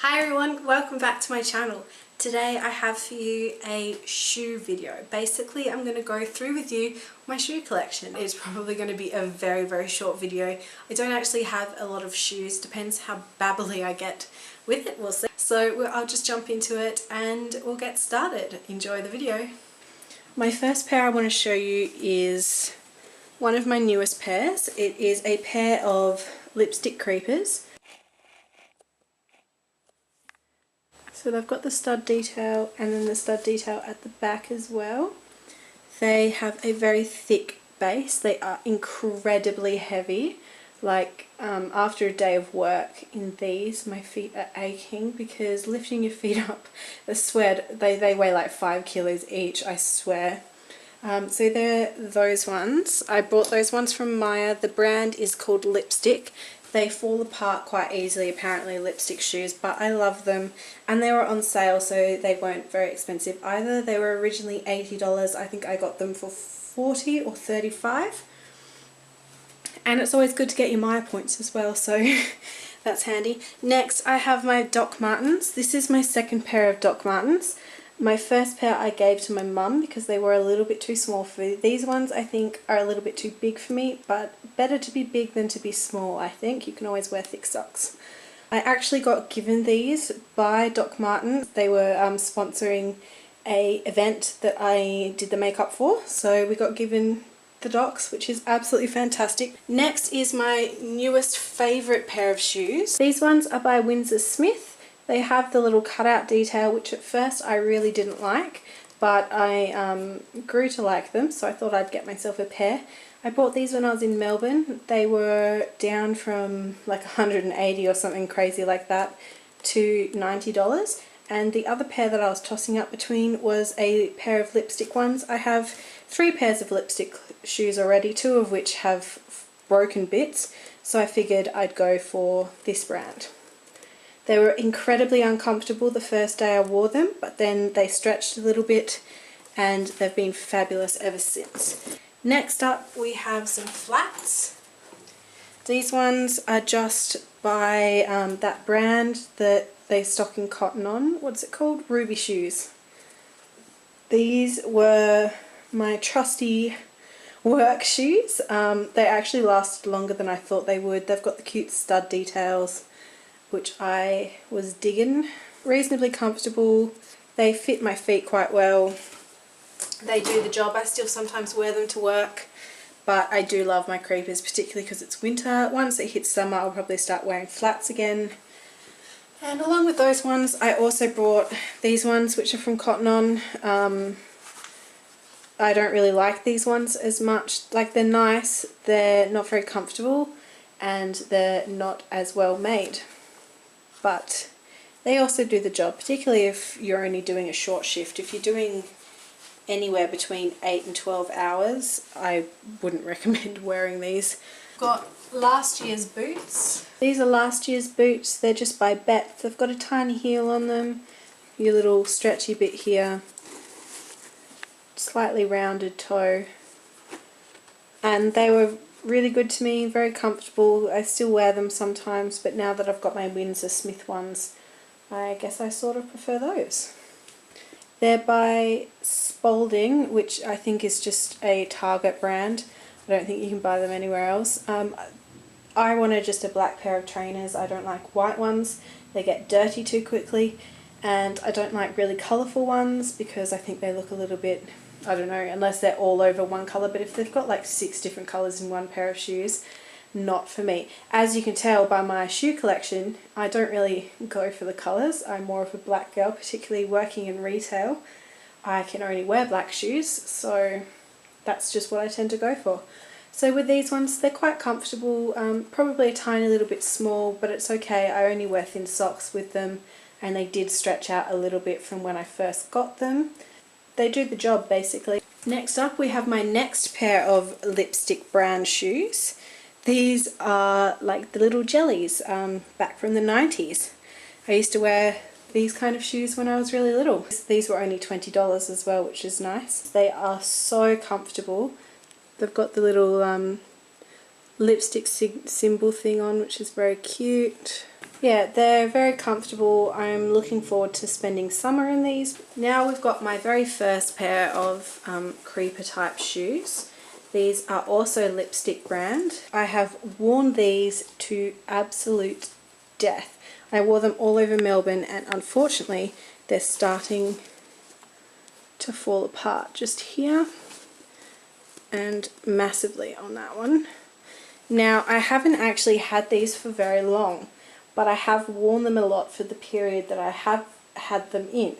Hi everyone, welcome back to my channel. Today I have for you a shoe video. Basically I'm going to go through with you my shoe collection. It's probably going to be a very short video. I don't actually have a lot of shoes, depends how babbly I get with it, we'll see. So I'll just jump into it and we'll get started. Enjoy the video. My first pair I want to show you is one of my newest pairs. It is a pair of lipstick creepers. So they've got the stud detail and then the stud detail at the back as well. They have a very thick base. They are incredibly heavy. Like after a day of work in these, my feet are aching because lifting your feet up, I swear, they weigh like 5 kilos each, I swear. So they're those ones. I bought those ones from Maya. The brand is called Lipstick. They fall apart quite easily, apparently, lipstick shoes, but I love them. And they were on sale, so they weren't very expensive either. They were originally $80. I think I got them for $40 or $35. And it's always good to get your Maya points as well, so that's handy. Next, I have my Doc Martens. This is my second pair of Doc Martens. My first pair I gave to my mum because they were a little bit too small for me. These ones I think are a little bit too big for me, but better to be big than to be small, I think. You can always wear thick socks. I actually got given these by Doc Martens. They were sponsoring a event that I did the makeup for, so we got given the Docs, which is absolutely fantastic. Next is my newest favourite pair of shoes. These ones are by Windsor Smith. They have the little cutout detail, which at first I really didn't like, but I grew to like them, so I thought I'd get myself a pair. I bought these when I was in Melbourne. They were down from like $180 or something crazy like that to $90. And the other pair that I was tossing up between was a pair of lipstick ones. I have 3 pairs of lipstick shoes already, 2 of which have broken bits, so I figured I'd go for this brand. They were incredibly uncomfortable the first day I wore them, but then they stretched a little bit and they've been fabulous ever since. Next up we have some flats. These ones are just by that brand that they stock in Cotton On. What's it called? Ruby Shoes. These were my trusty work shoes. They actually lasted longer than I thought they would. They've got the cute stud details, which I was digging. Reasonably comfortable. They fit my feet quite well. They do the job. I still sometimes wear them to work, but I do love my creepers, particularly because it's winter. Once it hits summer, I'll probably start wearing flats again. And along with those ones, I also brought these ones, which are from Cotton On. I don't really like these ones as much. Like, they're nice, they're not very comfortable, and they're not as well made. But they also do the job, particularly if you're only doing a short shift. If you're doing anywhere between 8 and 12 hours, I wouldn't recommend wearing these. Got last year's boots. These are last year's boots. They're just by Bet. They've got a tiny heel on them, your little stretchy bit here, slightly rounded toe, and they were really good to me, very comfortable. I still wear them sometimes, but now that I've got my Windsor Smith ones, I guess I sort of prefer those. They're by Spalding, which I think is just a Target brand. I don't think you can buy them anywhere else. I wanted just a black pair of trainers. I don't like white ones. They get dirty too quickly, and I don't like really colourful ones because I think they look a little bit, I don't know, unless they're all over one colour, but if they've got like 6 different colours in one pair of shoes, not for me. As you can tell by my shoe collection, I don't really go for the colours. I'm more of a black girl, particularly working in retail. I can only wear black shoes, so that's just what I tend to go for. So with these ones, they're quite comfortable, probably a tiny little bit small, but it's okay. I only wear thin socks with them, and they did stretch out a little bit from when I first got them. They do the job basically. Next up we have my next pair of lipstick brand shoes. These are like the little jellies back from the 90s. I used to wear these kind of shoes when I was really little. These were only $20 as well, which is nice. They are so comfortable. They've got the little lipstick symbol thing on, which is very cute. Yeah, they're very comfortable. I'm looking forward to spending summer in these. Now we've got my very first pair of creeper type shoes. These are also Lipstick brand. I have worn these to absolute death. I wore them all over Melbourne, and unfortunately they're starting to fall apart just here and massively on that one. Now, I haven't actually had these for very long, but I have worn them a lot for the period that I have had them in.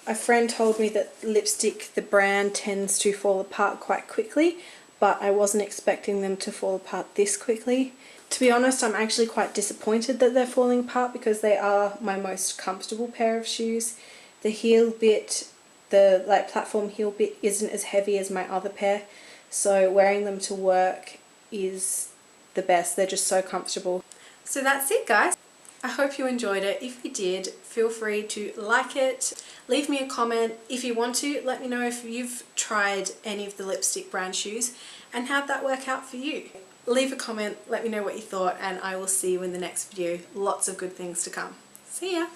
A friend told me that Lipstick, the brand, tends to fall apart quite quickly, but I wasn't expecting them to fall apart this quickly. To be honest, I'm actually quite disappointed that they're falling apart because they are my most comfortable pair of shoes. The heel bit, the platform heel bit, isn't as heavy as my other pair, so wearing them to work is the best. They're just so comfortable. So that's it, guys. I hope you enjoyed it. If you did, feel free to like it, leave me a comment. If you want to, let me know if you've tried any of the Lipstick brand shoes and how'd that work out for you. Leave a comment, let me know what you thought, and I will see you in the next video. Lots of good things to come. See ya!